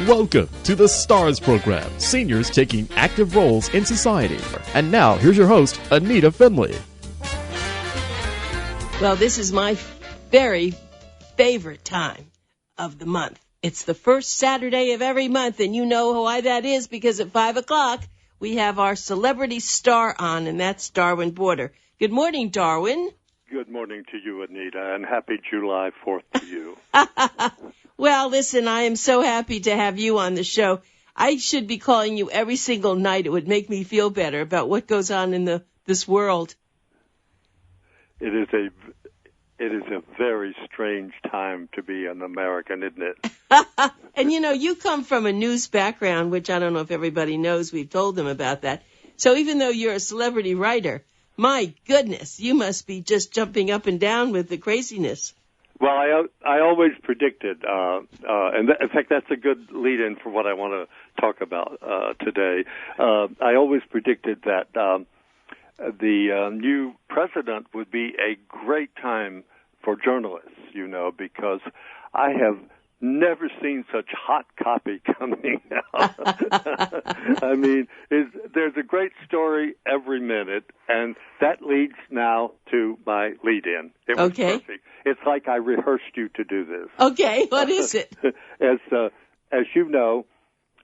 Welcome to the STARS program, seniors taking active roles in society. And now, here's your host, ANITA FINLEY. Well, this is my very favorite time of the month. It's the first Saturday of every month, and you know why that is, because at 5 o'clock, we have our celebrity star on, and that's Darwin Porter. Good morning, Darwin. Good morning to you, Anita, and happy July 4th to you. Well, listen, I am so happy to have you on the show. I should be calling you every single night. It would make me feel better about what goes on in this world. It is a very strange time to be an American, isn't it? And, you know, you come from a news background, which I don't know if everybody knows. We've told them about that. So even though you're a celebrity writer, my goodness, you must be just jumping up and down with the craziness. Well, I always predicted, and in fact, that's a good lead-in for what I want to talk about today. I always predicted that the new president would be a great time for journalists, you know, because I have never seen such hot copy coming out. I mean, there's a great story every minute, and that leads now to my lead-in. It was perfect. It's like I rehearsed you to do this. Okay, what is it? As you know,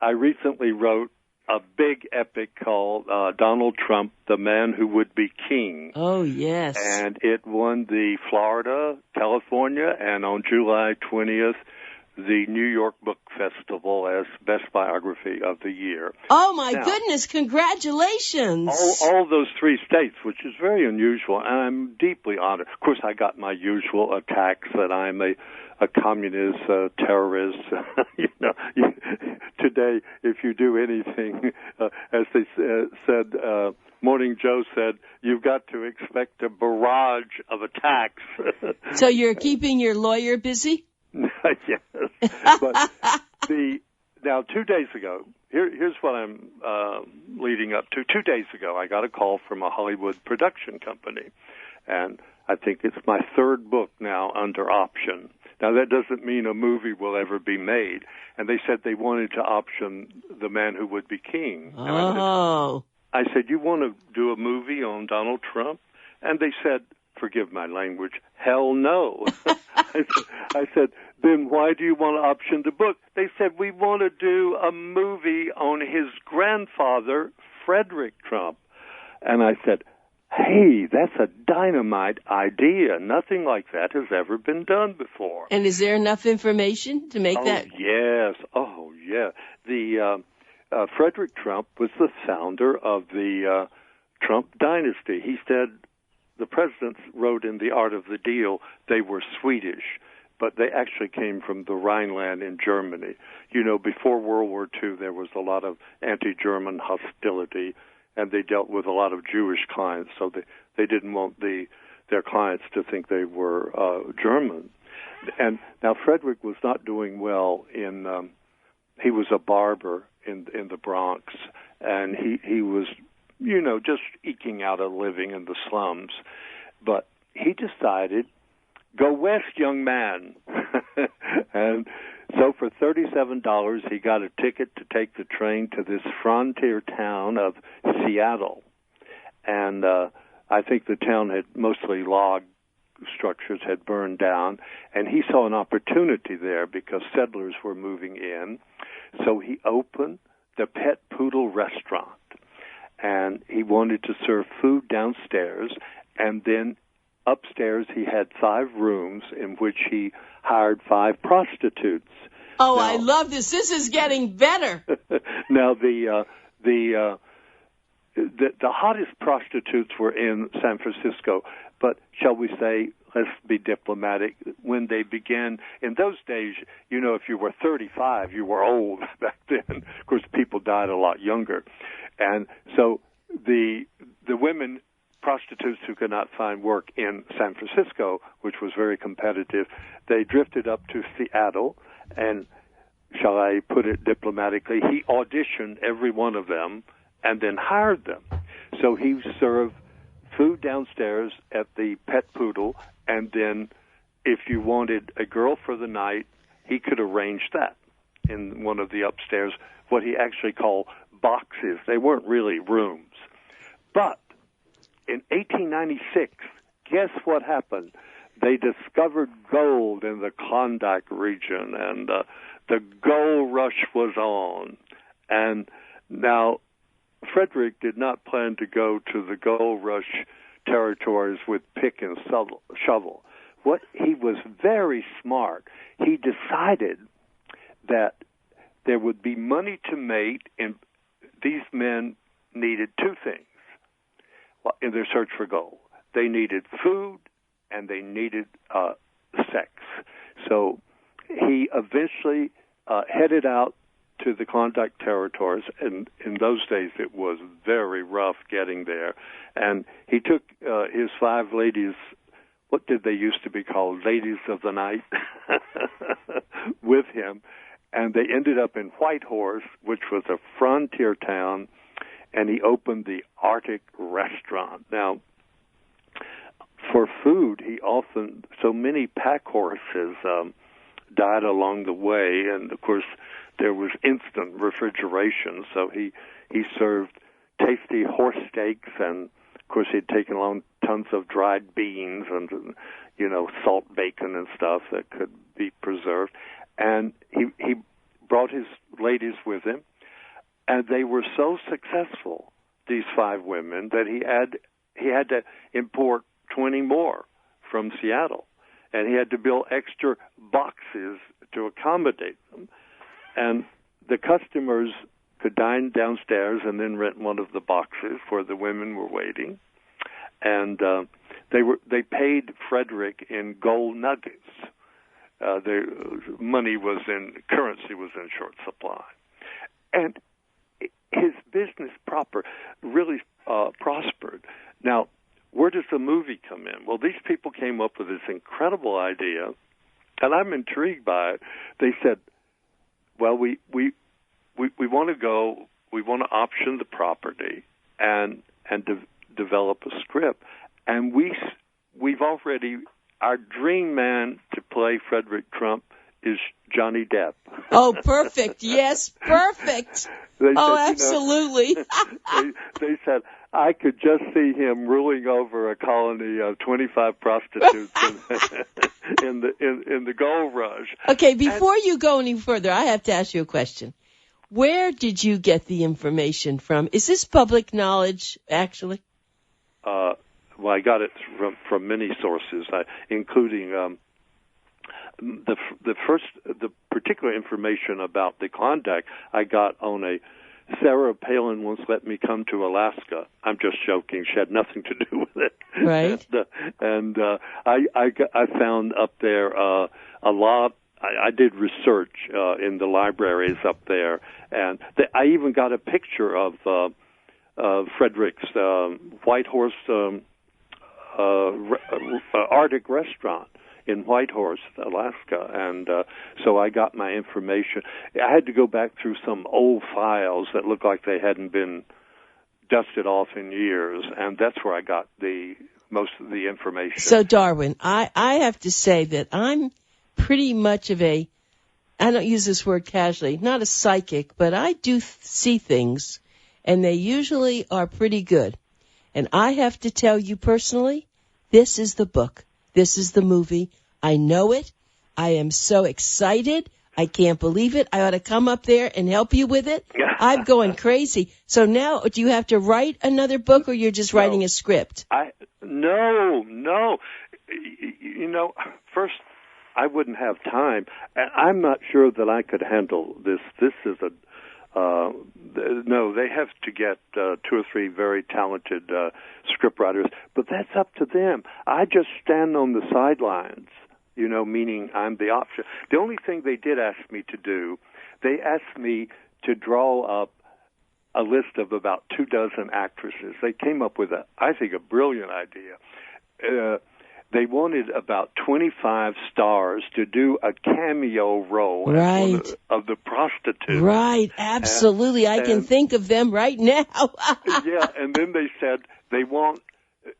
I recently wrote a big epic called Donald Trump, the Man Who Would Be King. Oh, yes. And it won the Florida, California, and on July 20th, the New York Book Festival as Best Biography of the Year. Oh, my goodness. Congratulations. All those three states, which is very unusual, and I'm deeply honored. Of course, I got my usual attacks that I'm a communist, terrorist. You know, today, if you do anything, as they said, Morning Joe said, you've got to expect a barrage of attacks. So you're keeping your lawyer busy? Yes. But now 2 days ago, here's what I'm leading up to. 2 days ago, I got a call from a Hollywood production company, and I think it's my third book now under option. Now, that doesn't mean a movie will ever be made. And they said they wanted to option The Man Who Would Be King. Oh. I said, you want to do a movie on Donald Trump? And they said, forgive my language, hell no. I said, then why do you want to option the book? They said, we want to do a movie on his grandfather, Frederick Trump. And I said, hey, that's a dynamite idea. Nothing like that has ever been done before. And is there enough information to make that? Yes. Oh, yeah. The Frederick Trump was the founder of the Trump dynasty. He said the presidents wrote in The Art of the Deal they were Swedish, but they actually came from the Rhineland in Germany. You know, before World War II, there was a lot of anti-German hostility, and they dealt with a lot of Jewish clients, so they didn't want their clients to think they were German. And now Frederick was not doing well he was a barber in the Bronx, and he was, you know, just eking out a living in the slums. But he decided, go west, young man. And so for $37, he got a ticket to take the train to this frontier town of Seattle. And I think the town had mostly log structures had burned down, and he saw an opportunity there because settlers were moving in. So he opened the Pet Poodle restaurant, and he wanted to serve food downstairs, and then upstairs he had 5 rooms in which he hired 5 prostitutes. Oh, now, I love this. This is getting better. Now, the hottest prostitutes were in San Francisco, but shall we say, let's be diplomatic, when they began, in those days, you know, if you were 35, you were old back then. Of course, people died a lot younger. And so the women prostitutes who could not find work in San Francisco, which was very competitive, they drifted up to Seattle, and shall I put it diplomatically, he auditioned every one of them and then hired them. So he served food downstairs at the Pet Poodle, and then if you wanted a girl for the night, he could arrange that. in one of the upstairs what he actually called boxes. They weren't really rooms. But in 1896, guess what happened? They discovered gold in the Klondike region, and the gold rush was on. And now, Frederick did not plan to go to the gold rush territories with pick and shovel. He was very smart. He decided that there would be money to make, and these men needed two things in their search for gold. They needed food, and they needed sex. So he eventually headed out to the Klondike territories, and in those days it was very rough getting there. And he took his 5 ladies, what did they used to be called, ladies of the night, with him. And they ended up in Whitehorse, which was a frontier town, and he opened the Arctic restaurant. Now, for food, so many pack horses died along the way, and of course there was instant refrigeration, so he served tasty horse steaks, and of course he'd taken along tons of dried beans and, salt bacon and stuff that could be preserved. And he brought his ladies with him, and they were so successful, these 5 women, that he had to import 20 more from Seattle, and he had to build extra boxes to accommodate them. And the customers could dine downstairs and then rent one of the boxes where the women were waiting. And they paid Frederick in gold nuggets. Their currency was in short supply. And his business proper really prospered. Now, where does the movie come in? Well, these people came up with this incredible idea, and I'm intrigued by it. They said, well, we want to go, we want to option the property and develop a script. And we've already, our dream man to play Frederick Trump is Johnny Depp. Oh, perfect. Yes, perfect. Absolutely. They said, I could just see him ruling over a colony of 25 prostitutes in the gold rush. Okay, before you go any further, I have to ask you a question. Where did you get the information from? Is this public knowledge, actually? Well, I got it from many sources, including the particular information about the Klondike I got on a Sarah Palin once let me come to Alaska. I'm just joking. She had nothing to do with it. Right. And I found up there a lot. I did research in the libraries up there, and I even got a picture of Frederick's Whitehorse Arctic restaurant in Whitehorse, Alaska, and so I got my information. I had to go back through some old files that looked like they hadn't been dusted off in years, and that's where I got most of the information. So, Darwin, I have to say that I'm pretty much of I don't use this word casually, not a psychic, but I do see things, and they usually are pretty good. And I have to tell you personally, this is the book. This is the movie. I know it. I am so excited. I can't believe it. I ought to come up there and help you with it. I'm going crazy. So now, do you have to write another book, or you're just writing a script? No. First, I wouldn't have time. I'm not sure that I could handle this. This is no, they have to get 2 or 3 very talented scriptwriters, but that's up to them. I just stand on the sidelines, meaning I'm the option. The only thing they did ask me to do, they asked me to draw up a list of about 24 actresses. They came up with I think, a brilliant idea. They wanted about 25 stars to do a cameo role of the prostitute. Right, absolutely. I can think of them right now. Yeah, and then they said they want,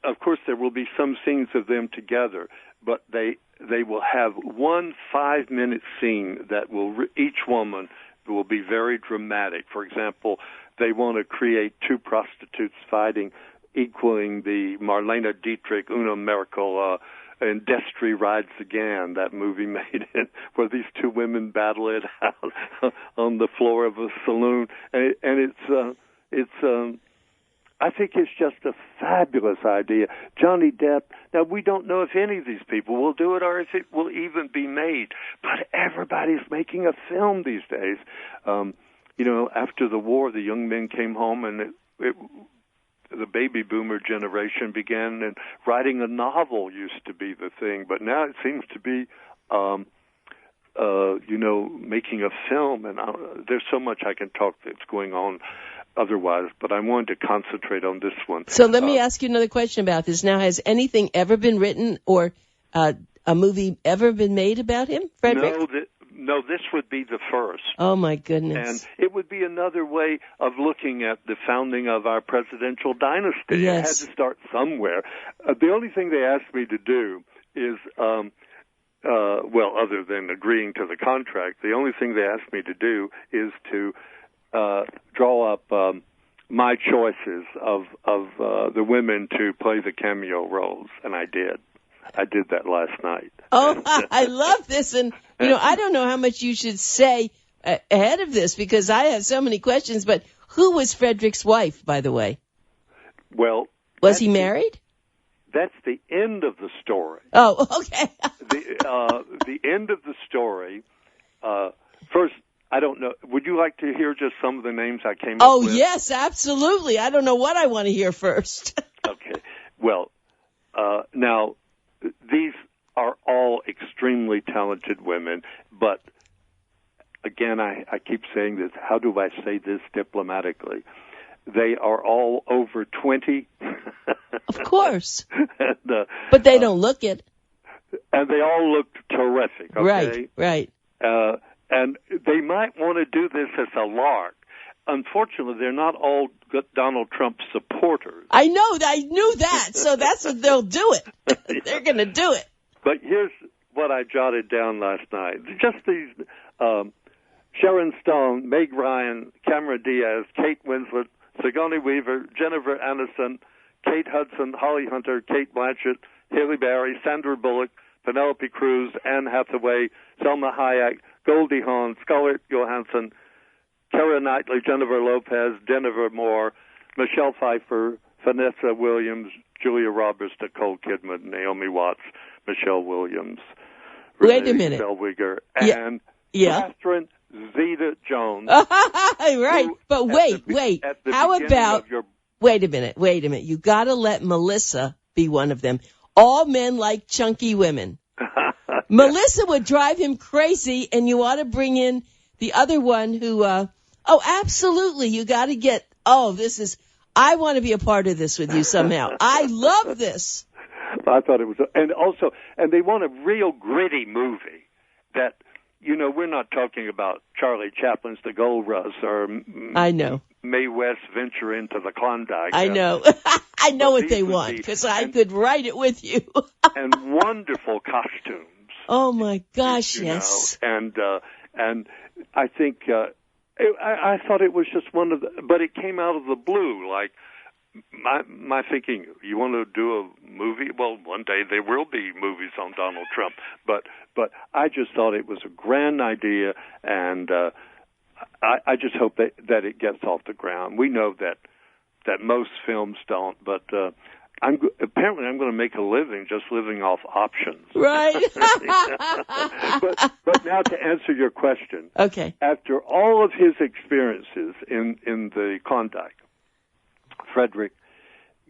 of course there will be some scenes of them together, but they will have one 5-minute scene that will each woman will be very dramatic. For example, they want to create two prostitutes fighting, equaling the Marlene Dietrich, Una Merkel, and Destry Rides Again, that movie made it, where these two women battle it out on the floor of a saloon. And it's I think it's just a fabulous idea. Johnny Depp, now we don't know if any of these people will do it or if it will even be made, but everybody's making a film these days. After the war, the young men came home and the baby boomer generation began, and writing a novel used to be the thing, but now it seems to be, making a film, and there's so much I can talk that's going on otherwise, but I wanted to concentrate on this one. So let me ask you another question about this. Now, has anything ever been written or a movie ever been made about him, Frederick? No, this would be the first. Oh, my goodness. And it would be another way of looking at the founding of our presidential dynasty. Yes. It had to start somewhere. The only thing they asked me to do is, other than agreeing to the contract, the only thing they asked me to do is to draw up my choices of the women to play the cameo roles, and I did. I did that last night. Oh, I love this. And, I don't know how much you should say ahead of this because I have so many questions. But who was Frederick's wife, by the way? Well, was he married? That's the end of the story. Oh, okay. The end of the story. First, I don't know. Would you like to hear just some of the names I came up with? Oh, yes, absolutely. I don't know what I want to hear first. Okay. Well, now, these are all extremely talented women, but again, I keep saying this. How do I say this diplomatically? They are all over 20. Of course. And, but they don't look it. And they all look terrific, okay? Right. And they might want to do this as a lark. Unfortunately, they're not all Donald Trump supporters. I know. I knew that. So that's what they'll do it. They're going to do it. But here's what I jotted down last night. Just these Sharon Stone, Meg Ryan, Cameron Diaz, Kate Winslet, Sigourney Weaver, Jennifer Aniston, Kate Hudson, Holly Hunter, Kate Blanchett, Halle Berry, Sandra Bullock, Penelope Cruz, Anne Hathaway, Selma Hayek, Goldie Hawn, Scarlett Johansson, Keira Knightley, Jennifer Lopez, Jennifer Moore, Michelle Pfeiffer, Vanessa Williams, Julia Roberts, Nicole Kidman, Naomi Watts, Michelle Williams, Wait a minute. Zellweger, and Catherine Zeta-Jones. Right, but wait. How about, wait a minute. You got to let Melissa be one of them. All men like chunky women. Yeah. Melissa would drive him crazy, and you ought to bring in the other one who, absolutely, you got to get, I want to be a part of this with you somehow. I love this. I thought it was, and they want a real gritty movie that, we're not talking about Charlie Chaplin's The Gold Rush or I know. Mae West Venture into the Klondike. I know. I know what they want because I could write it with you. And wonderful costumes. Oh my gosh, yes. And I think I thought it was just one of the, but it came out of the blue. Like my thinking, you want to do a movie? Well, one day there will be movies on Donald Trump. But I just thought it was a grand idea, and I just hope that it gets off the ground. We know that most films don't, but apparently I'm going to make a living just living off options. Right. but now to answer your question. Okay. After all of his experiences in the Klondike, Frederick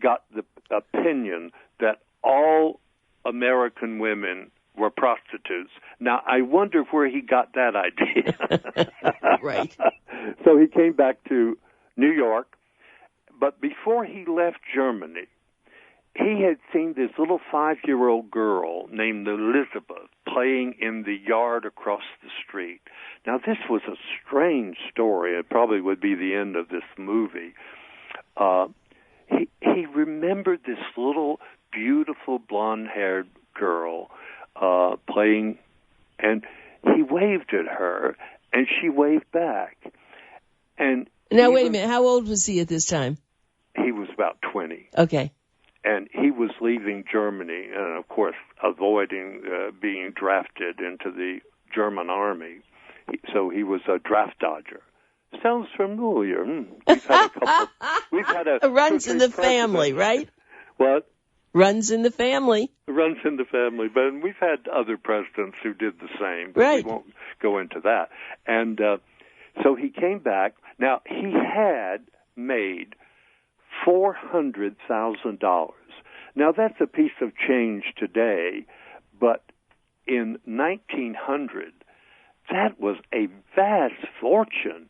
got the opinion that all American women were prostitutes. Now, I wonder where he got that idea. Right. So he came back to New York, but before he left Germany, he had seen this little 5-year-old girl named Elizabeth playing in the yard across the street. Now, this was a strange story. It probably would be the end of this movie. He remembered this little, beautiful, blonde-haired girl playing, and he waved at her, And she waved back. And now, wait a minute. How old was he at this time? He was about 20. Okay. And he was leaving Germany and, of course, avoiding being drafted into the German army. So he was a draft dodger. Sounds familiar. We've had a couple. We've had a runs in the family, right? What? Runs in the family. Runs in the family. But we've had other presidents who did the same. But right. We won't go into that. And so he came back. Now, he had made $400,000. Now, that's a piece of change today, but in 1900, that was a vast fortune.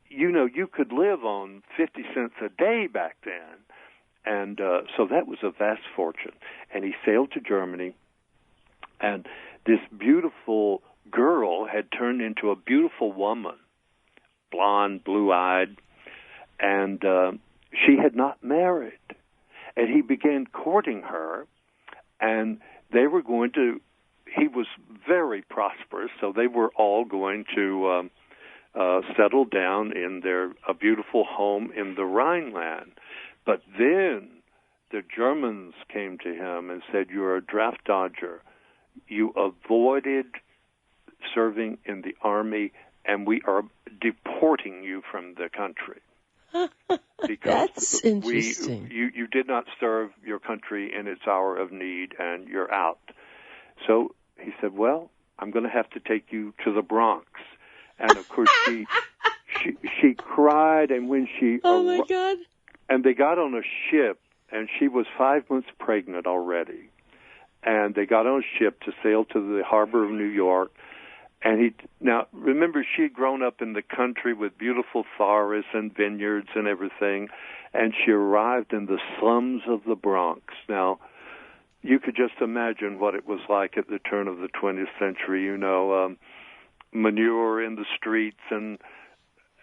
You know, you could live on 50 cents a day back then, and so that was a vast fortune. And he sailed to Germany, and this beautiful girl had turned into a beautiful woman, blonde, blue-eyed, and she had not married. And he began courting her, and they were going to, he was very prosperous, so they were all going to settle down in a beautiful home in the Rhineland. But then the Germans came to him and said, "You're a draft dodger. You avoided serving in the army, and we are deporting you from the country." Because that's interesting. You did not serve your country in its hour of need, and you're out. So he said, "Well, I'm going to have to take you to the Bronx." And of course, she cried, and when she oh my God! And they got on a ship, and she was 5 months pregnant already, and they got on a ship to sail to the harbor of New York. And now remember, she had grown up in the country with beautiful forests and vineyards and everything, and she arrived in the slums of the Bronx. Now, you could just imagine what it was like at the turn of the 20th century. You know, manure in the streets, and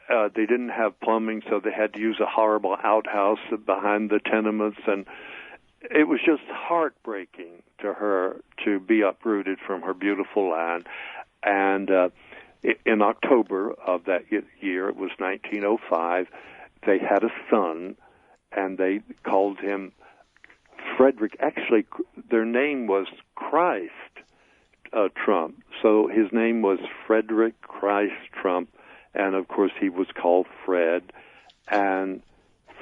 they didn't have plumbing, so they had to use a horrible outhouse behind the tenements, and it was just heartbreaking to her to be uprooted from her beautiful land. And in October of that year, it was 1905, they had a son, and they called him Frederick. Actually, their name was Christ Trump. So his name was Frederick Christ Trump, and of course he was called Fred. And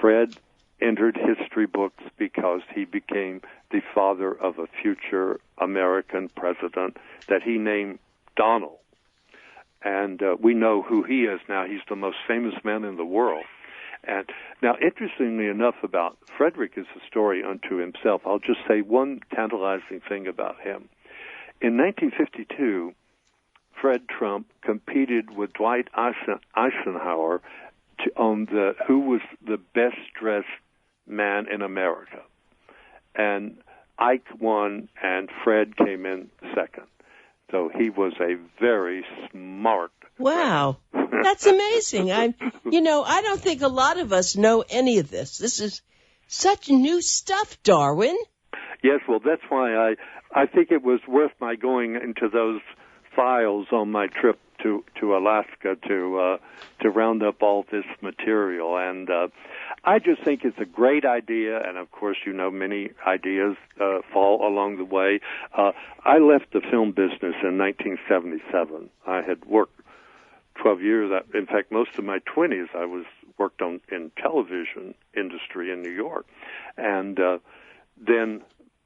Fred entered history books because he became the father of a future American president that he named Donald. And we know who he is now. He's the most famous man in the world. And now, interestingly enough, about Frederick is a story unto himself. I'll just say one tantalizing thing about him. In 1952, Fred Trump competed with Dwight Eisenhower on who was the best dressed man in America. And Ike won, and Fred came in second. So he was a very smart. Wow. That's amazing. I don't think a lot of us know any of this. This is such new stuff, Darwin. Yes, well, that's why I think it was worth my going into those files on my trip to Alaska to round up all this material. And I just think it's a great idea, and of course, many ideas fall along the way. I left the film business in 1977. I had worked 12 years. In fact, most of my 20s I worked in television industry in New York, and then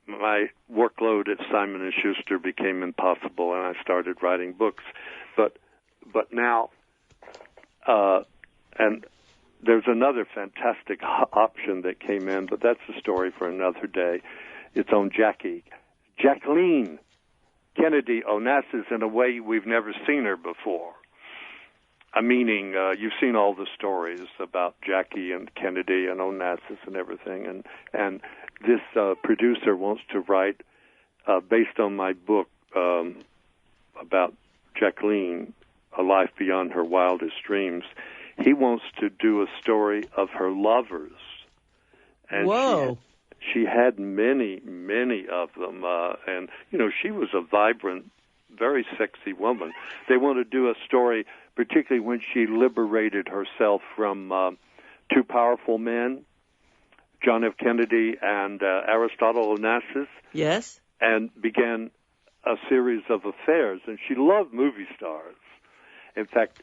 my workload at Simon & Schuster became impossible, and I started writing books. But now, and there's another fantastic option that came in, but that's a story for another day. It's on Jacqueline Kennedy Onassis in a way we've never seen her before. Meaning, you've seen all the stories about Jackie and Kennedy and Onassis and everything, and this producer wants to write, based on my book about Jacqueline, A Life Beyond Her Wildest Dreams. He wants to do a story of her lovers. And whoa. She had many, many of them. And, she was a vibrant very sexy woman. They want to do a story, particularly when she liberated herself from two powerful men, John F. Kennedy and Aristotle Onassis. Yes. And began a series of affairs. And she loved movie stars. In fact,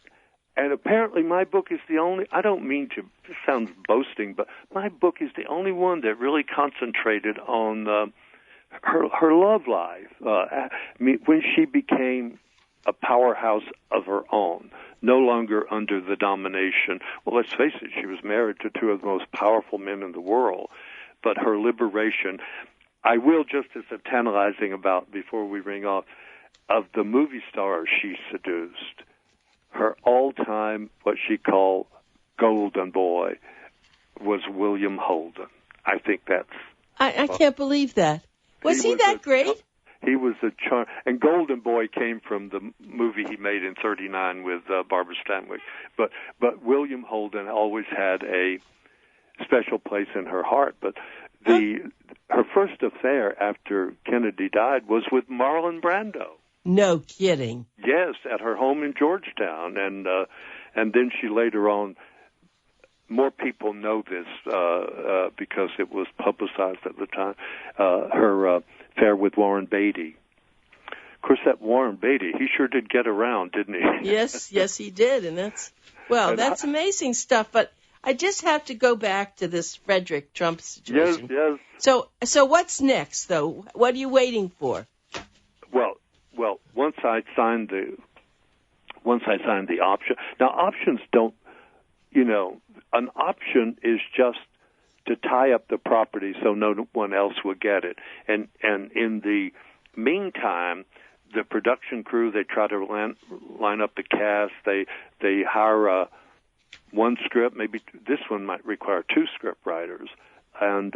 and apparently my book is the only, I don't mean to, this sounds boasting, but my book is the only one that really concentrated on her love life. When she became a powerhouse of her own, no longer under the domination. Well, let's face it, she was married to two of the most powerful men in the world, but her liberation, I will just as a tantalizing about, before we ring off, of the movie stars she seduced, her all-time, what she called golden boy, was William Holden. I think that's... I can't believe that. Was he that great? He was a charm, and Golden Boy came from the movie he made in '39 with Barbara Stanwyck. But William Holden always had a special place in her heart. But her first affair after Kennedy died was with Marlon Brando. No kidding. Yes, at her home in Georgetown, and then she later on. More people know this because it was publicized at the time. Her affair with Warren Beatty. Of course, that Warren Beatty, he sure did get around, didn't he? Yes, he did, and that's amazing stuff. But I just have to go back to this Frederick Trump situation. Yes. So what's next, though? What are you waiting for? Well, once I signed the option. Now, options don't. An option is just to tie up the property so no one else will get it. And in the meantime, the production crew, they try to line up the cast. They hire one script. Maybe this one might require two script writers. And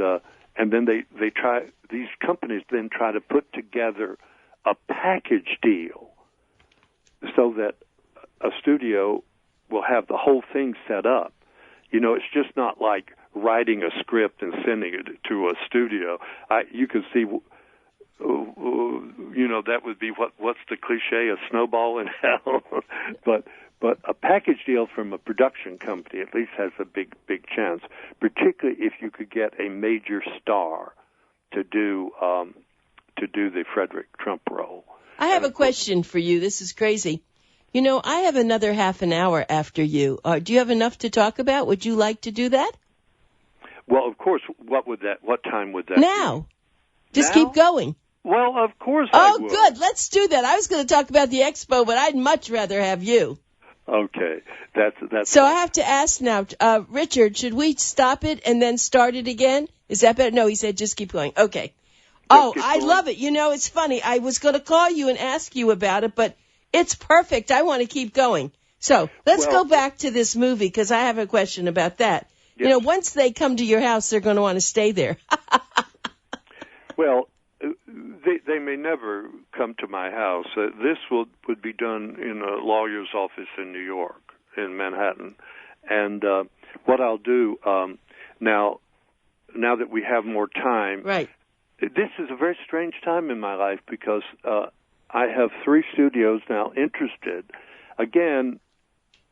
then they try. These companies then try to put together a package deal so that a studio will have the whole thing set up. It's just not like writing a script and sending it to a studio. You can see, that would be what's the cliche, a snowball in hell. But a package deal from a production company at least has a big chance, particularly if you could get a major star to do the Frederick Trump role. I have a question for you. This is crazy. I have another half an hour after you. Do you have enough to talk about? Would you like to do that? Well, of course. What time would that now. Be? Just keep going. Well, of course I would. Good. Let's do that. I was going to talk about the expo, but I'd much rather have you. Okay. That's So I have to ask now, Richard, should we stop it and then start it again? Is that better? No, he said just keep going. Okay. I love it. It's funny. I was going to call you and ask you about it, but it's perfect. I want to keep going. So let's go back to this movie because I have a question about that. Yes. Once they come to your house, they're going to want to stay there. Well, they may never come to my house. This would be done in a lawyer's office in New York, in Manhattan. And what I'll do now that we have more time. Right. This is a very strange time in my life because I have 3 studios now interested. Again,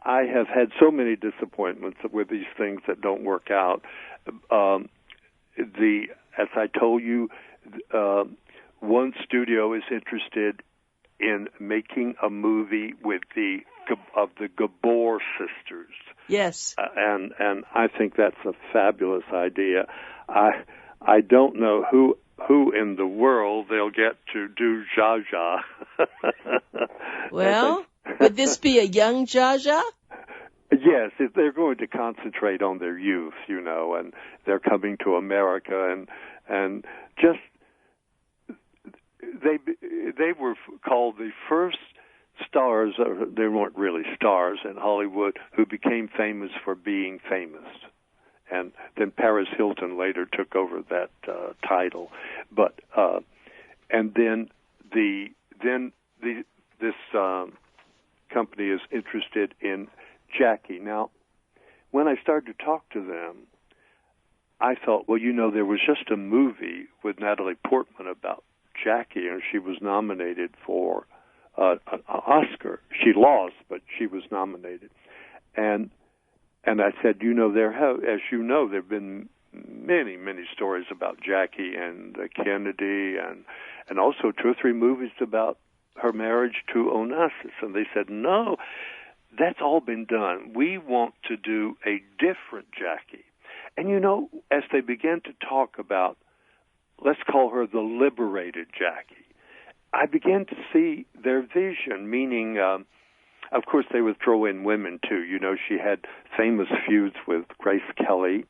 I have had so many disappointments with these things that don't work out. As I told you, one studio is interested in making a movie of the Gabor sisters. Yes. And I think that's a fabulous idea. I don't know who in the world they'll get to do Zsa Zsa. Well, would this be a young Zsa Zsa? Yes, they're going to concentrate on their youth, and they're coming to America, and just they were called the first stars. They weren't really stars in Hollywood who became famous for being famous. And then Paris Hilton later took over that title, but and then this company is interested in Jackie. Now, when I started to talk to them, I thought, there was just a movie with Natalie Portman about Jackie, and she was nominated for an Oscar. She lost, but she was nominated. And I said, as you know, there have been many, many stories about Jackie and Kennedy, and also 2 or 3 movies about her marriage to Onassis. And they said, no, that's all been done. We want to do a different Jackie. And, as they began to talk about, let's call her the liberated Jackie, I began to see their vision, meaning, of course, they would throw in women, too. She had famous feuds with Grace Kelly,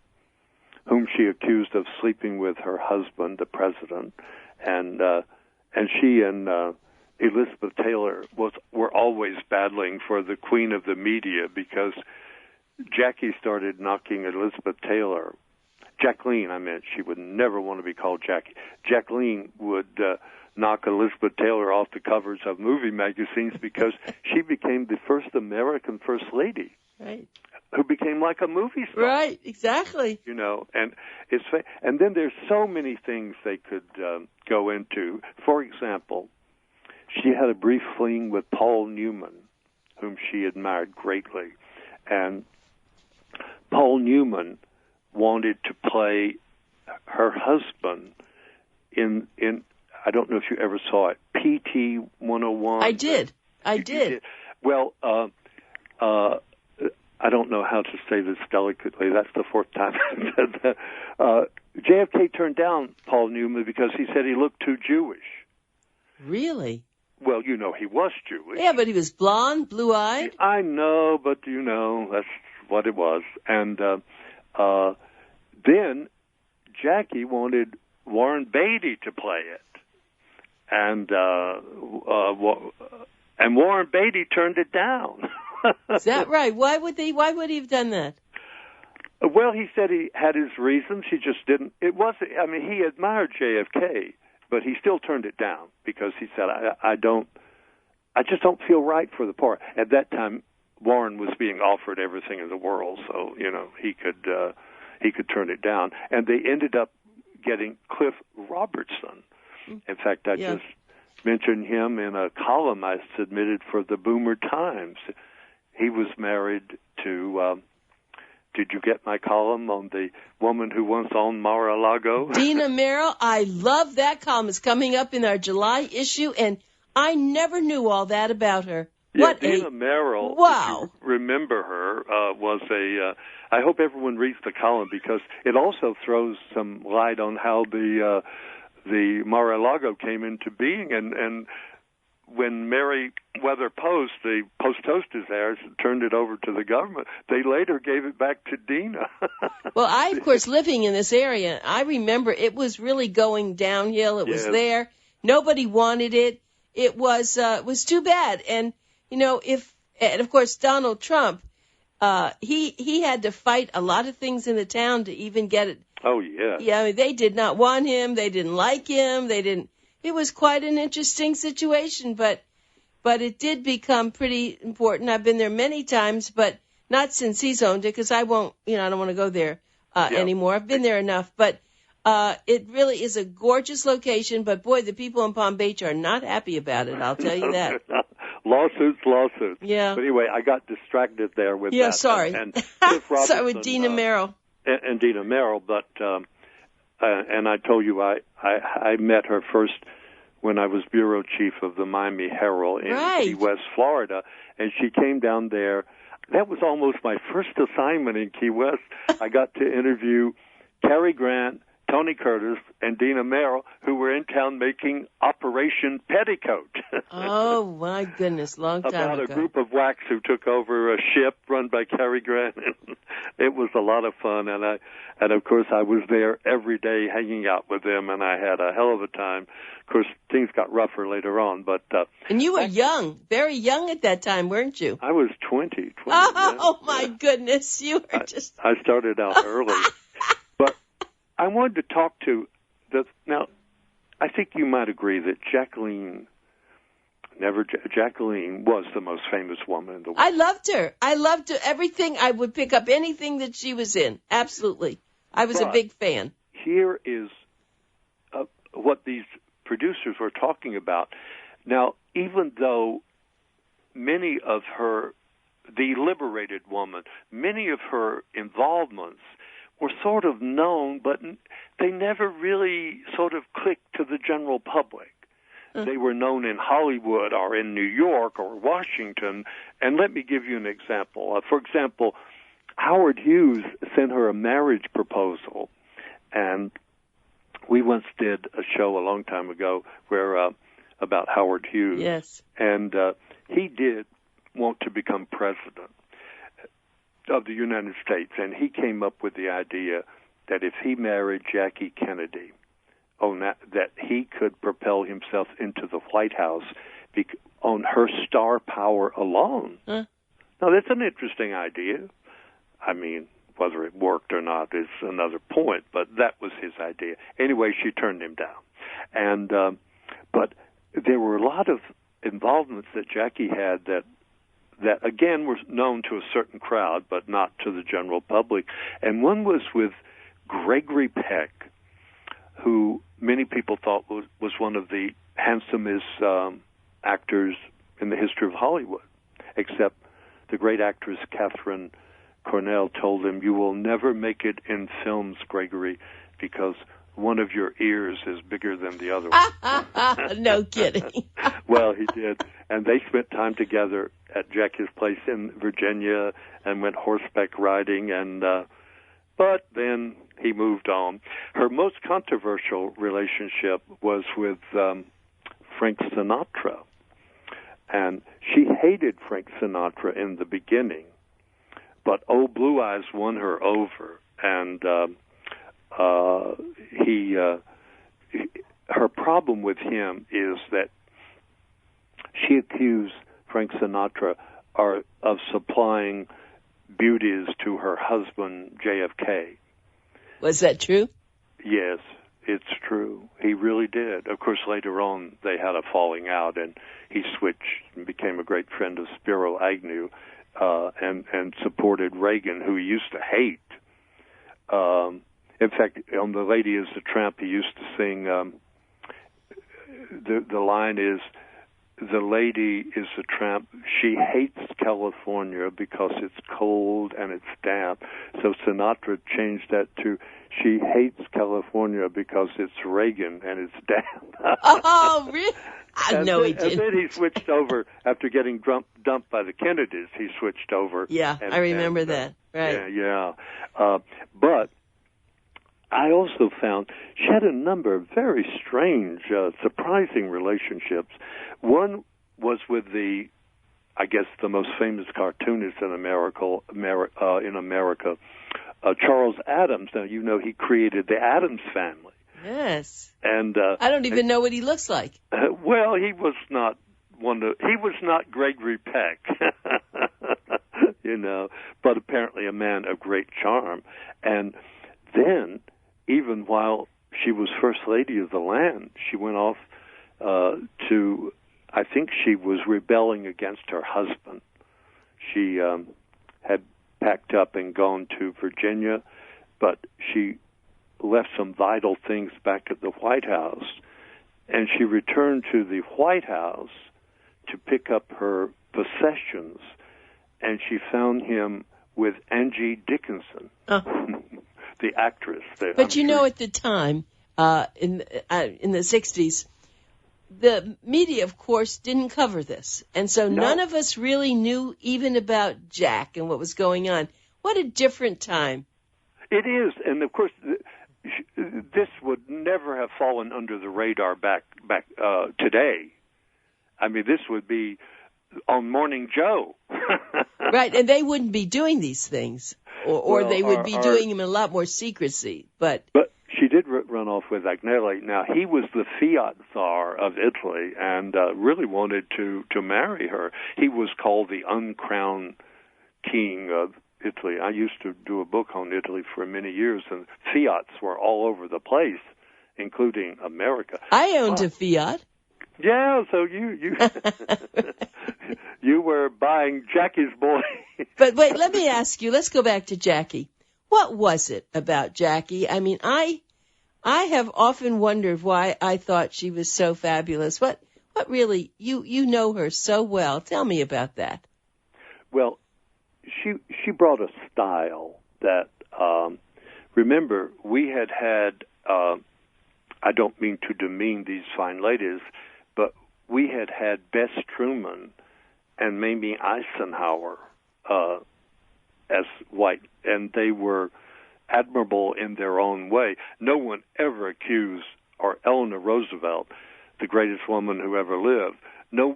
whom she accused of sleeping with her husband, the president, and she and Elizabeth Taylor were always battling for the queen of the media, because Jackie started knocking Elizabeth Taylor. Jacqueline, she would never want to be called Jackie. Jacqueline would knock Elizabeth Taylor off the covers of movie magazines because she became the first American First Lady. Right. Who became like a movie star. Right, exactly. And then there's so many things they could go into. For example, she had a brief fling with Paul Newman, whom she admired greatly. And Paul Newman wanted to play her husband in I don't know if you ever saw it, PT 101. I did. You did. Well, I don't know how to say this delicately. That's the 4th time I said that. JFK turned down Paul Newman because he said he looked too Jewish. Really? Well, he was Jewish. Yeah, but he was blonde, blue-eyed. I know, but that's what it was. And then Jackie wanted Warren Beatty to play it. And Warren Beatty turned it down. Is that right? Why would he have done that? Well, he said he had his reasons. He just didn't. It wasn't. He admired JFK, but he still turned it down because he said, I just don't feel right for the part. At that time, Warren was being offered everything in the world, so he could turn it down. And they ended up getting Cliff Robertson. In fact, I just mentioned him in a column I submitted for the Boomer Times. He was married to, did you get my column on the woman who once owned MAR-A-LAGO? Dina Merrill, I love that column. It's coming up in our July issue, and I never knew all that about her. Yeah, Dina Merrill, wow. if you remember her, was I hope everyone reads the column because it also throws some light on how the Mar-A-Lago came into being, and when Meriwether Post, the Post Hostess there, turned it over to the government, they later gave it back to Dina. Well, I, of course, living in this area, I remember it was really going downhill. It was there. Nobody wanted it. It was too bad. And, and of course, Donald Trump, he had to fight a lot of things in the town to even get it. Oh, yeah. Yeah, they did not want him. They didn't like him. It was quite an interesting situation, but it did become pretty important. I've been there many times, but not since he's owned it, because I don't want to go there anymore. I've been there enough, but it really is a gorgeous location. But boy, the people in Palm Beach are not happy about it. I'll tell you that. Lawsuits. Yeah. But anyway, I got distracted there with that. Yeah, sorry. And Cliff Robertson, sorry, with Dina Merrill. And Dina Merrill, but and I told you I met her first when I was bureau chief of the Miami Herald in Key West, Florida, and she came down there. That was almost my first assignment in Key West. I got to interview Cary Grant, Tony Curtis, and Dina Merrill, who were in town making Operation Petticoat. Oh, my goodness, long time About ago. A group of whacks who took over a ship run by Cary Grant. It was a lot of fun, and of course I was there every day hanging out with them, and I had a hell of a time. Of course, things got rougher later on, but... and you were young, very young at that time, weren't you? I was 20. Oh, my goodness, you were just... I started out early. But I wanted to talk to... Now, I think you might agree that Jacqueline was the most famous woman in the world. I loved her. I loved everything. I would pick up anything that she was in. Absolutely. I was a big fan. Here is what these producers were talking about. Now, even though many of her, the liberated woman, many of her involvements were sort of known, but they never really sort of clicked to the general public. They were known in Hollywood or in New York or Washington. And let me give you an example. For example, Howard Hughes sent her a marriage proposal, and we once did a show a long time ago where about Howard Hughes. Yes. And he did want to become president of the United States, and he came up with the idea that if he married Jackie Kennedy, that he could propel himself into the White House on her star power alone. Now, that's an interesting idea. I mean, whether it worked or not is another point, but that was his idea. Anyway, she turned him down. And but there were a lot of involvements that Jackie had that again were known to a certain crowd, but not to the general public. And one was with Gregory Peck, who many people thought was one of the handsomest actors in the history of Hollywood, except the great actress Catherine Cornell told him, "You will never make it in films, Gregory, because one of your ears is bigger than the other one." No kidding. Well, he did. And they spent time together at Jackie's place in Virginia and went horseback riding, and but then he moved on. Her most controversial relationship was with Frank Sinatra. And she hated Frank Sinatra in the beginning, but Old Blue Eyes won her over, and her problem with him is that she accused Frank Sinatra of supplying beauties to her husband, JFK. Was that true? Yes, it's true. He really did. Of course, later on, they had a falling out, and he switched and became a great friend of Spiro Agnew, and supported Reagan, who he used to hate. In fact, on The Lady is the Tramp, he used to sing, the line is, "The lady is a tramp. She hates California because it's cold and it's damp." So Sinatra changed that to, "She hates California because it's Reagan and it's damp." Oh, really? No, he didn't. And then he switched over after getting dumped by the Kennedys. He switched over. Yeah, I remember that. Right. Yeah. But I also found she had a number of very strange, surprising relationships. One was with the most famous cartoonist in America, Charles Addams. Now, you know, he created the Addams Family. Yes. And I don't even know what he looks like. Well, he was not Gregory Peck, you know, but apparently a man of great charm. And then, even while she was First Lady of the land, she went off to, I think she was rebelling against her husband. She had packed up and gone to Virginia, but she left some vital things back at the White House, and she returned to the White House to pick up her possessions, and she found him with Angie Dickinson, the actress. But you know, at the time, in the 60s, the media, of course, didn't cover this. And so none of us really knew even about Jack and what was going on. What a different time. It is. And, of course, this would never have fallen under the radar back today. I mean, this would be on Morning Joe. Right, and they wouldn't be doing these things. Or they would be doing them in a lot more secrecy. But she did run off with Agnelli. Now, he was the Fiat Tsar of Italy and really wanted to marry her. He was called the uncrowned king of Italy. I used to do a book on Italy for many years, and Fiats were all over the place, including America. I owned a Fiat. Yeah, so you you were buying Jackie's boy. But wait, let me ask you. Let's go back to Jackie. What was it about Jackie? I mean, I have often wondered why I thought she was so fabulous. What What really, you know her so well. Tell me about that. Well, she brought a style that, remember, we had, I don't mean to demean these fine ladies, but we had Bess Truman and Mamie Eisenhower as white, and they were admirable in their own way. No one ever accused, or Eleanor Roosevelt, the greatest woman who ever lived,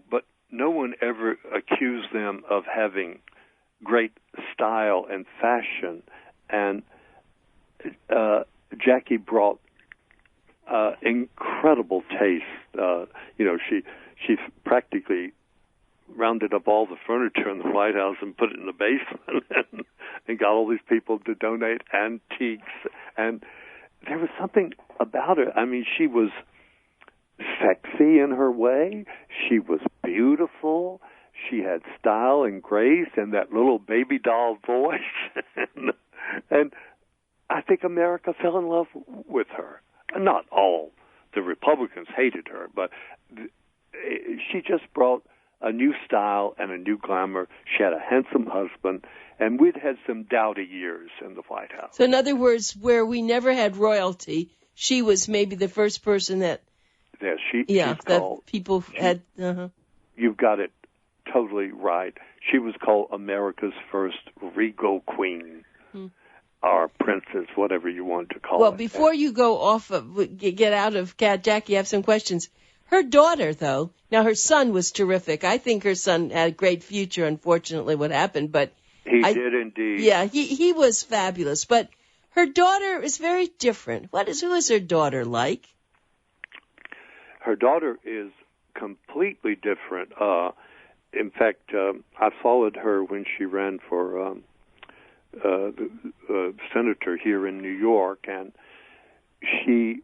but no one ever accused them of having great style and fashion. And Jackie brought incredible taste. She practically rounded up all the furniture in the White House and put it in the basement and got all these people to donate antiques. And there was something about her. I mean, she was sexy in her way. She was beautiful. She had style and grace and that little baby doll voice. and I think America fell in love with her. Not all the Republicans hated her, but she just brought a new style and a new glamour. She had a handsome husband, and we'd had some dowdy years in the White House. So in other words, where we never had royalty, she was maybe the first person that... Yeah, that people had... You've got it totally right. She was called America's first regal queen, or princess, whatever you want to call it. Well, before you go off get out of Jackie, I have some questions. Her daughter, though, now her son was terrific. I think her son had a great future, unfortunately, what happened, but... He did indeed. Yeah, he was fabulous, but her daughter is very different. Who is her daughter like? Her daughter is completely different. In fact, I followed her when she ran for senator here in New York, and she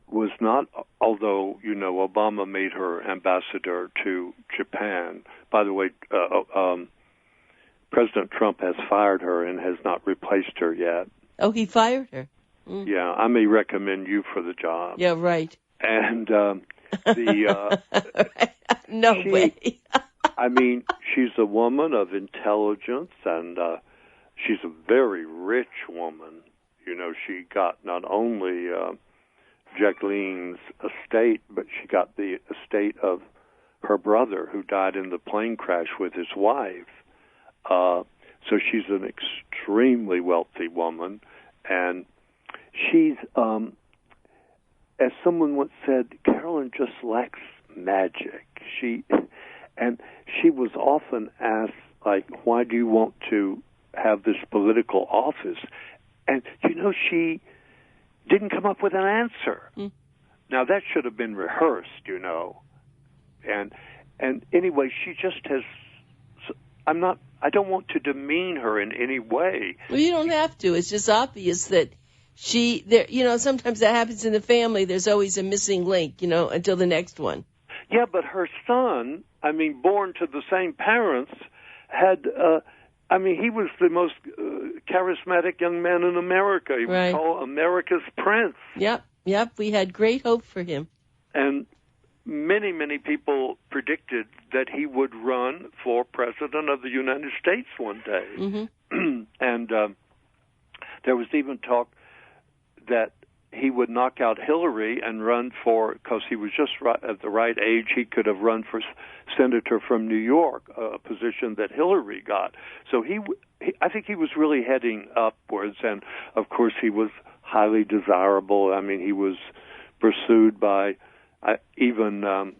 was not, although, Obama made her ambassador to Japan. By the way, President Trump has fired her and has not replaced her yet. Oh, he fired her? Yeah, I may recommend you for the job. Yeah, right. And no way. I mean, she's a woman of intelligence, and she's a very rich woman. She got not only Jacqueline's estate, but she got the estate of her brother, who died in the plane crash with his wife. So she's an extremely wealthy woman, and she's, as someone once said, Carolyn just lacks magic. She was often asked, like, why do you want to have this political office? And, she didn't come up with an answer. Now, that should have been rehearsed, And anyway, she just has... I don't want to demean her in any way. Well, you don't have to. It's just obvious that sometimes that happens in the family. There's always a missing link, until the next one. Yeah, but her son, born to the same parents, had... he was the most charismatic young man in America. He was called America's Prince. Yep. We had great hope for him. And many, many people predicted that he would run for president of the United States one day. Mm-hmm. And there was even talk that he would knock out Hillary and run because he was just at the right age, he could have run for senator from New York, a position that Hillary got. So I think he was really heading upwards, and of course he was highly desirable. He was pursued by even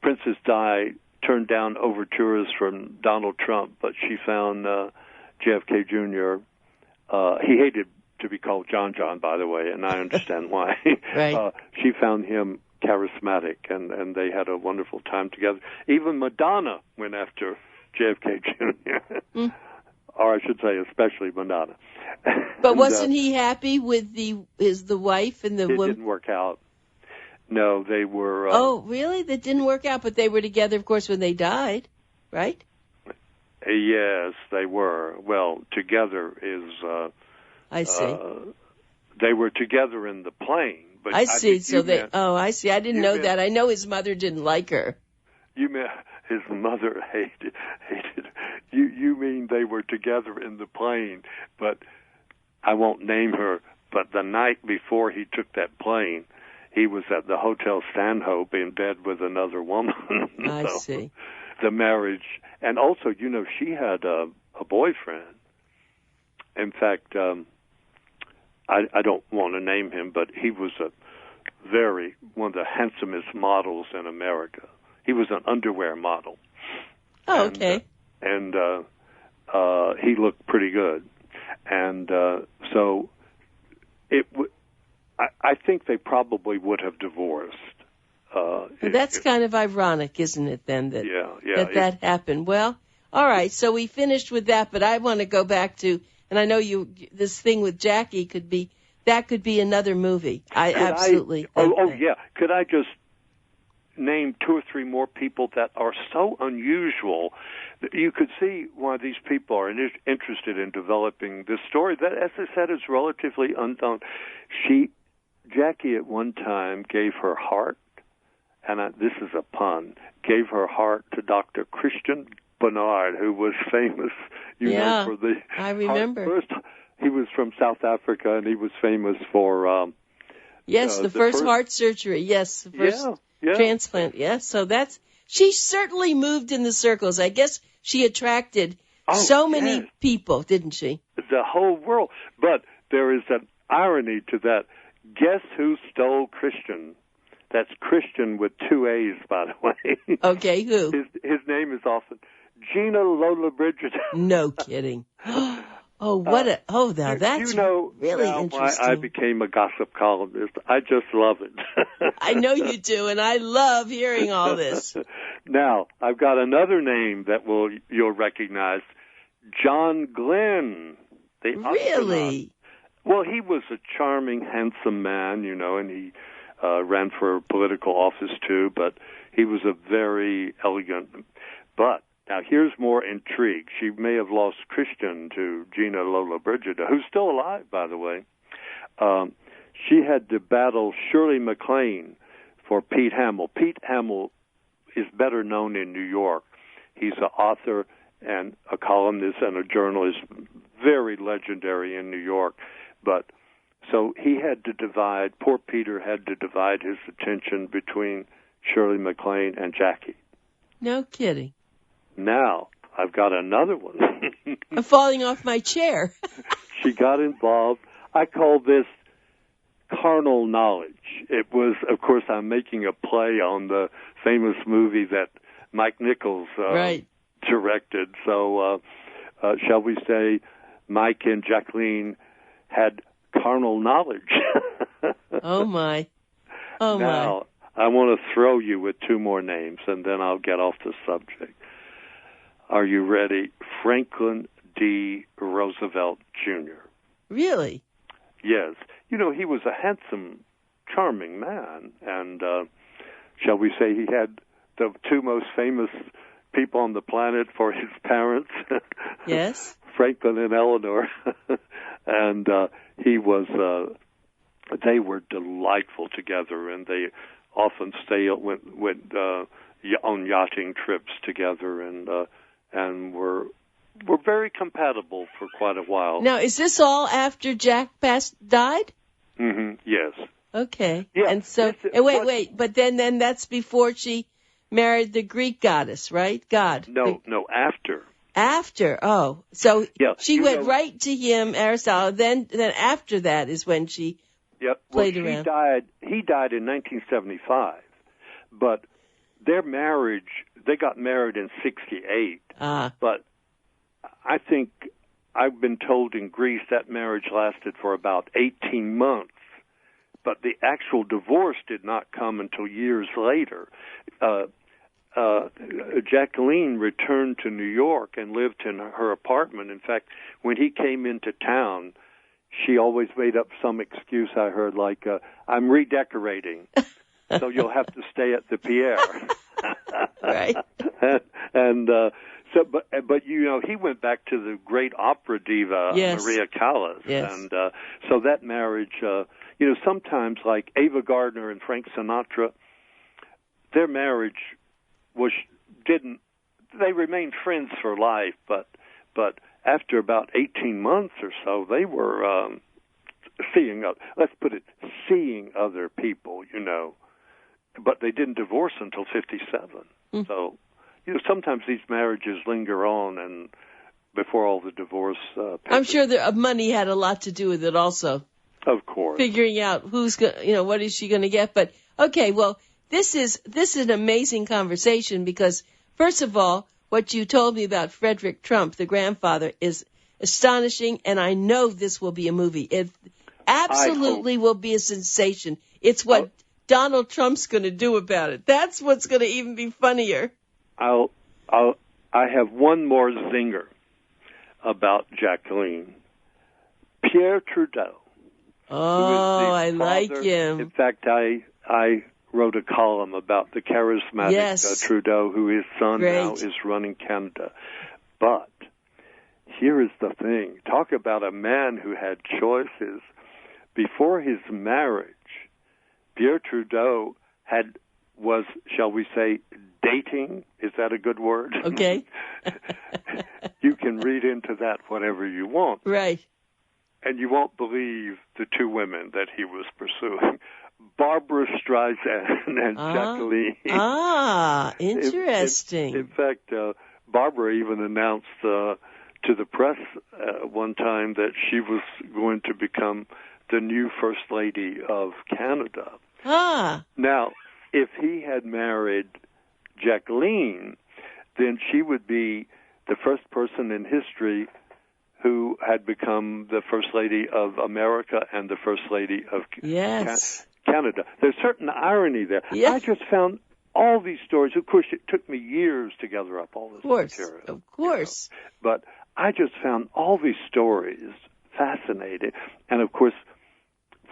Princess Di turned down overtures from Donald Trump, but she found JFK Jr. He hated to be called John, by the way, and I understand why. Right. She found him charismatic, and they had a wonderful time together. Even Madonna went after JFK Jr., or I should say especially Madonna. But wasn't he happy with the wife and the woman? It didn't work out. No, they were... oh, really? That didn't work out, but they were together, of course, when they died, right? Yes, they were. Well, together is... I see. They were together in the plane, But I see. I see. I didn't know that. I know his mother didn't like her. You mean his mother hated. You mean they were together in the plane, but I won't name her. But the night before he took that plane, he was at the Hotel Stanhope in bed with another woman. I see. The marriage, and also, she had a boyfriend. In fact, I don't want to name him, but he was one of the handsomest models in America. He was an underwear model. Oh, okay. And he looked pretty good. And so I think they probably would have divorced. That's kind of ironic, isn't it, then, that happened? Well, all right, so we finished with that, but I want to go back to, and I know this thing with Jackie could be another movie. Absolutely. Yeah. Could I just name 2 or 3 more people that are so unusual? You could see why these people are interested in developing this story that, as I said, is relatively unknown. Jackie at one time gave her heart, and this is a pun, gave her heart to Dr. Christian Barnard, who was famous, for the I remember. First, he was from South Africa, and he was famous for the first heart surgery. Yes, the first transplant. Yes, so she certainly moved in the circles. I guess she attracted so many people, didn't she? The whole world. But there is an irony to that. Guess who stole Christian? That's Christian with 2 A's, by the way. Okay, who? His name is often Gina Lollobrigida. No kidding. That's really interesting. I became a gossip columnist. I just love it. I know you do, and I love hearing all this. Now, I've got another name that you'll recognize, John Glenn. Really? Well, he was a charming, handsome man, and he ran for political office too, but he was a very elegant. But now here's more intrigue. She may have lost Christian to Gina Lollobrigida, who's still alive, by the way. She had to battle Shirley MacLaine for Pete Hamill. Pete Hamill is better known in New York. He's an author and a columnist and a journalist, very legendary in New York. But so poor Peter had to divide his attention between Shirley MacLaine and Jackie. No kidding. Now, I've got another one. I'm falling off my chair. She got involved. I call this carnal knowledge. It was, of course, I'm making a play on the famous movie that Mike Nichols directed. So, shall we say Mike and Jacqueline had carnal knowledge. Oh, my. Now, I want to throw you with 2 more names, and then I'll get off the subject. Are you ready? Franklin D. Roosevelt, Jr. Really? Yes. He was a handsome, charming man, and shall we say he had the 2 most famous people on the planet for his parents? Yes. Franklin and Eleanor. And they were delightful together, and they often went on yachting trips together, and were very compatible for quite a while. Now, is this all after Jack died? Mm-hmm. Yes. Okay. Yeah. And so, wait, but then that's before she married the Greek goddess, right? God. No, after. After, so she went right to him, Aristotle. Then after that is when she played around. He died in 1975, but their marriage, they got married in 1968. But I think I've been told in Greece that marriage lasted for about 18 months. But the actual divorce did not come until years later. Jacqueline returned to New York and lived in her apartment. In fact, when he came into town, she always made up some excuse, I heard, like, I'm redecorating, so you'll have to stay at the Pierre. Right. But he went back to the great opera diva, Maria Callas. Yes. And so that marriage, sometimes like Ava Gardner and Frank Sinatra, their marriage they remained friends for life, but after about 18 months or so, they were seeing other people, but they didn't divorce until 57. Mm. So, sometimes these marriages linger on and before all the divorce papers. I'm sure money had a lot to do with it also. Of course. Figuring out what is she going to get. But, okay, well, this is an amazing conversation because, first of all, what you told me about Frederick Trump, the grandfather, is astonishing, and I know this will be a movie. It absolutely will be a sensation. It's what Donald Trump's going to do about it. That's what's going to even be funnier. I have one more zinger about Jacqueline. Pierre Trudeau. Oh, I like him. In fact, I wrote a column about the charismatic Trudeau, who his son now is running Canada. But here is the thing. Talk about a man who had choices. Before his marriage, Pierre Trudeau was, shall we say, dating. Is that a good word? Okay. You can read into that whatever you want. Right. And you won't believe the two women that he was pursuing. Barbara Streisand and Jacqueline. Interesting. In fact, Barbara even announced to the press one time that she was going to become the new First Lady of Canada. Now, if he had married Jacqueline, then she would be the first person in history who had become the First Lady of America and the First Lady of Canada. There's certain irony there. Yes. I just found all these stories. Of course, it took me years to gather up all this material. Of course. But I just found all these stories fascinating. And, of course,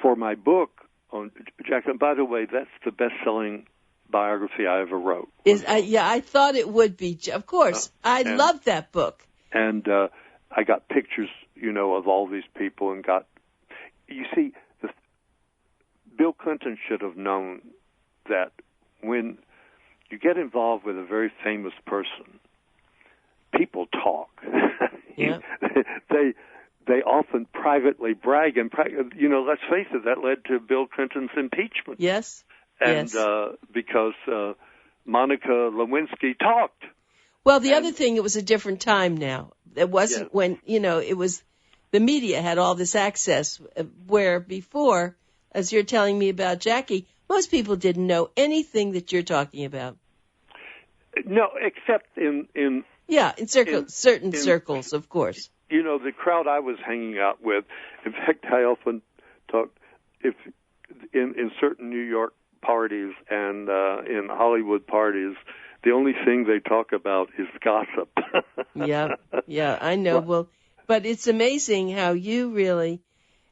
for my book on Jacqueline, by the way, that's the best-selling biography I ever wrote. I thought it would be. Of course. I love that book. And I got pictures, of all these people and you see, Bill Clinton should have known that when you get involved with a very famous person, people talk. Yeah. They often privately brag, and let's face it, that led to Bill Clinton's impeachment. Yes. And because Monica Lewinsky talked. Well, the other thing, it was a different time now. It wasn't when, it was the media had all this access, where before, as you're telling me about Jackie, most people didn't know anything that you're talking about. No, except in certain circles, of course. The crowd I was hanging out with, in fact, I often talked, in certain New York parties and in Hollywood parties, the only thing they talk about is gossip. Yeah, I know. Well, but it's amazing how you really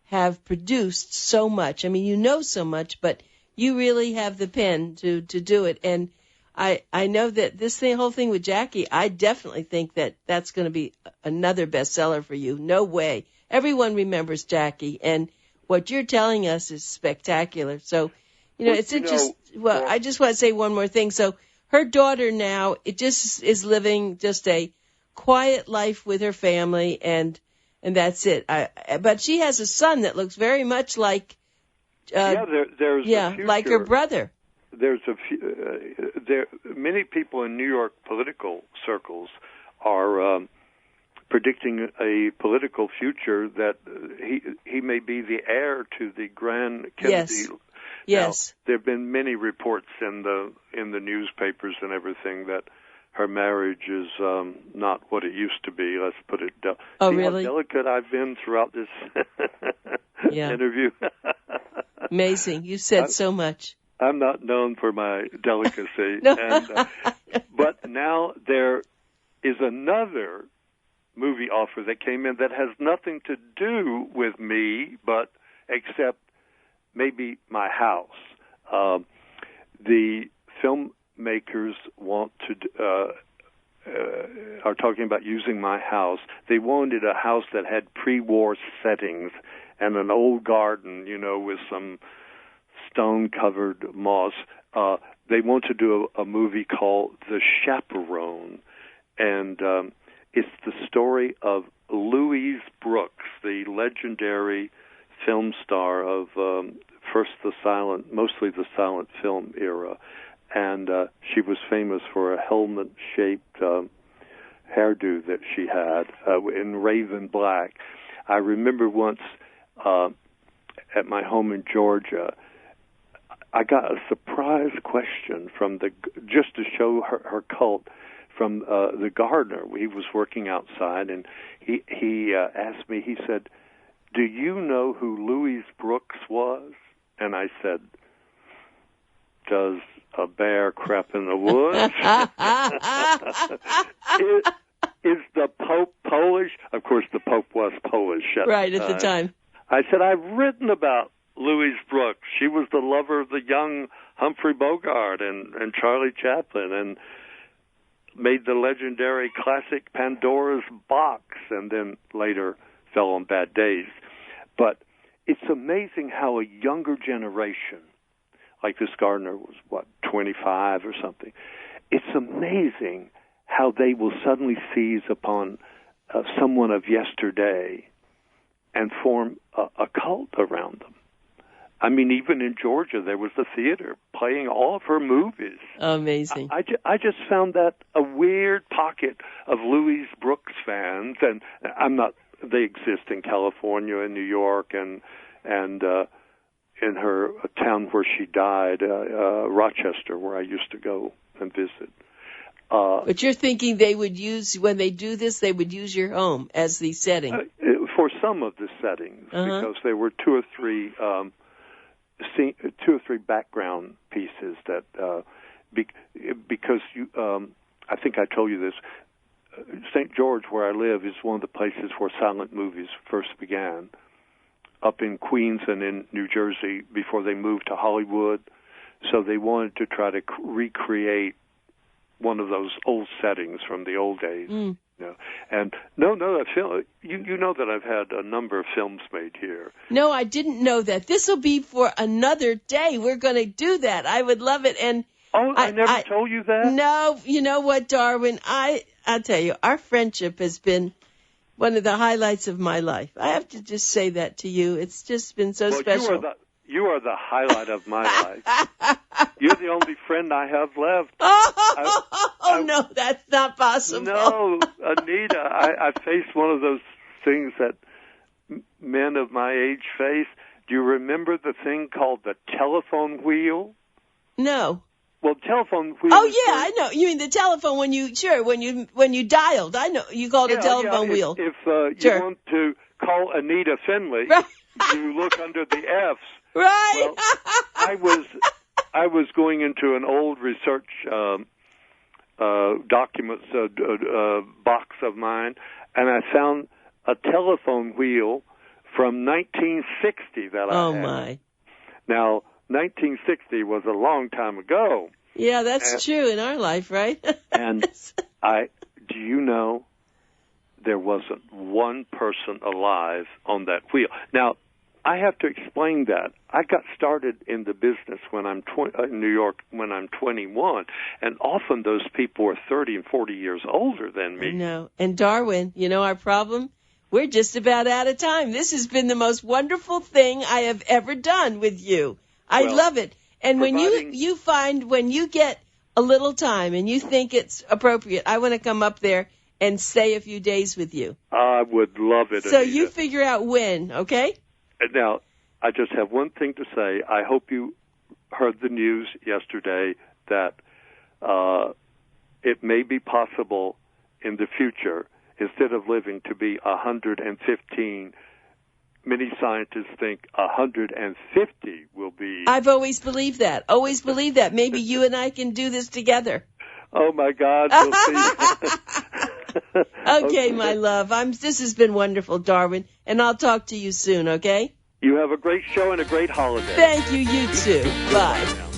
have produced so much. I mean, you know so much, but you really have the pen to do it. And I know that whole thing with Jackie, I definitely think that that's going to be another bestseller for you. No way. Everyone remembers Jackie, and what you're telling us is spectacular. So, it's interesting. Well, I just want to say one more thing. So, her daughter now, it just is living just a quiet life with her family, and that's it. But she has a son that looks very much like, there's like her brother. There's many people in New York political circles are predicting a political future that he may be the heir to the Grand Kennedy. Yes. Now, there have been many reports in the newspapers and everything that her marriage is not what it used to be. Let's put it. Really? How delicate I've been throughout this interview. Amazing. You said so much. I'm not known for my delicacy. But now there is another movie offer that came in that has nothing to do with me, but except maybe my house. The filmmakers are talking about using my house. They wanted a house that had pre-war settings, and an old garden, with some stone-covered moss. They want to do a movie called The Chaperone, and it's the story of Louise Brooks, the legendary film star of mostly the silent film era, and she was famous for a helmet-shaped hairdo that she had in raven black. I remember once at my home in Georgia, I got a surprise question from just to show her cult from the gardener. He was working outside, and he asked me. He said, "Do you know who Louise Brooks was?" And I said, "Does a bear crap in the woods?" Is the Pope Polish? Of course, the Pope was Polish right at the time. I said, "I've written about Louise Brooks. She was the lover of the young Humphrey Bogart and Charlie Chaplin, and made the legendary classic Pandora's Box, and then later fell on bad days." But it's amazing how a younger generation, like this gardener was, 25 or something, it's amazing how they will suddenly seize upon someone of yesterday and form a cult around them. I mean, even in Georgia, there was a theater playing all of her movies. Amazing. I just found that a weird pocket of Louise Brooks fans, and they exist in California and New York and in her town where she died, Rochester, where I used to go and visit. But you're thinking when they do this, they would use your home as the setting? For some of the settings, because there were two or three background pieces that, because I think I told you this, St. George, where I live, is one of the places where silent movies first began, up in Queens and in New Jersey before they moved to Hollywood. So they wanted to try to recreate one of those old settings from the old days. And that film, you know that I've had a number of films made here. No, I didn't know that. This will be for another day. We're going to do that. I would love it. And I never told you that? No, you know what, Darwin? I'll tell you, our friendship has been one of the highlights of my life. I have to just say that to you. It's just been so special. You are the highlight of my life. You're the only friend I have left. No, that's not possible. No, Anita, I faced one of those things that men of my age face. Do you remember the thing called the telephone wheel? No. Well, telephone wheel. Oh yeah, I know. You mean the telephone when you dialed? I know you called a telephone wheel. If you want to call Anita FINLEY, right. You look under the F's. Right. Well, I was going into an old research documents box of mine, and I found a telephone wheel from 1960 that I had. Oh my! Now, 1960 was a long time ago. Yeah, that's true in our life, right? And do you know, there wasn't one person alive on that wheel. Now, I have to explain that. I got started in the business when I'm in New York when I'm 21, and often those people are 30 and 40 years older than me. No, and Darwin, you know our problem? We're just about out of time. This has been the most wonderful thing I have ever done with you. I love it. And when you get a little time and you think it's appropriate, I want to come up there and stay a few days with you. I would love it, So Anita. you figure out when, okay? Now, I just have one thing to say. I hope you heard the news yesterday that it may be possible in the future, instead of living to be 115, many scientists think 150 will be. I've always believed that. Always believed that. Maybe you and I can do this together. Oh, my God. We'll see. Okay, my love. This has been wonderful, Darwin, and I'll talk to you soon, okay? You have a great show and a great holiday. Thank you. You too. Bye.